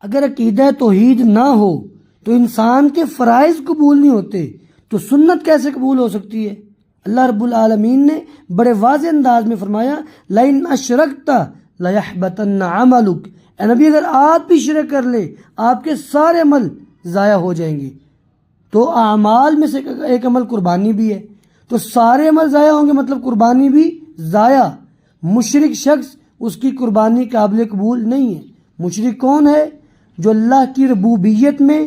اگر عقیدہ توحید نہ ہو تو انسان کے فرائض قبول نہیں ہوتے، تو سنت کیسے قبول ہو سکتی ہے؟ اللہ رب العالمین نے بڑے واضح انداز میں فرمایا لَإِنْ أَشْرَكْتَ لَيَحْبَطَنَّ عَمَلُكَ، اے نبی اگر آپ بھی شرک کر لے آپ کے سارے عمل ضائع ہو جائیں گے۔ تو اعمال میں سے ایک عمل قربانی بھی ہے، تو سارے عمل ضائع ہوں گے مطلب قربانی بھی ضائع۔ مشرک شخص اس کی قربانی قابل قبول نہیں ہے۔ مشرک کون ہے؟ جو اللہ کی ربوبیت میں،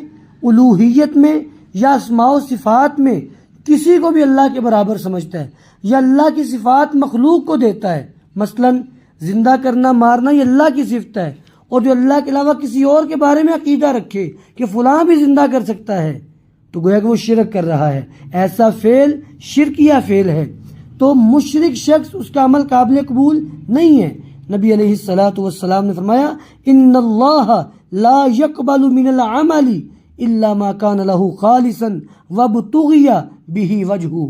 الوہیت میں یا اسماء و صفات میں کسی کو بھی اللہ کے برابر سمجھتا ہے، یا اللہ کی صفات مخلوق کو دیتا ہے۔ مثلا زندہ کرنا مارنا یہ اللہ کی صفت ہے، اور جو اللہ کے علاوہ کسی اور کے بارے میں عقیدہ رکھے کہ فلاں بھی زندہ کر سکتا ہے تو گویا کہ وہ شرک کر رہا ہے، ایسا فعل شرکیہ فعل ہے۔ تو مشرک شخص اس کا عمل قابل قبول نہیں ہے۔ نبی علیہ الصلاۃ والسلام نے فرمایا ان اللہ لا يقبل من العمل الا ما كان له خالصا وابتغي به وجهه،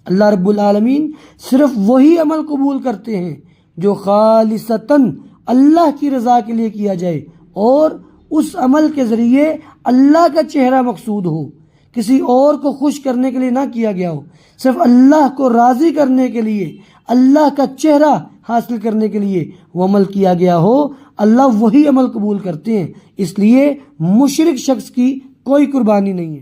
اللہ رب العالمین صرف وہی عمل قبول کرتے ہیں جو خالصتاً اللہ کی رضا کے لیے کیا جائے اور اس عمل کے ذریعے اللہ کا چہرہ مقصود ہو، کسی اور کو خوش کرنے کے لیے نہ کیا گیا ہو، صرف اللہ کو راضی کرنے کے لیے، اللہ کا چہرہ حاصل کرنے کے لیے وہ عمل کیا گیا ہو، اللہ وہی عمل قبول کرتے ہیں۔ اس لیے مشرک شخص کی کوئی قربانی نہیں ہے۔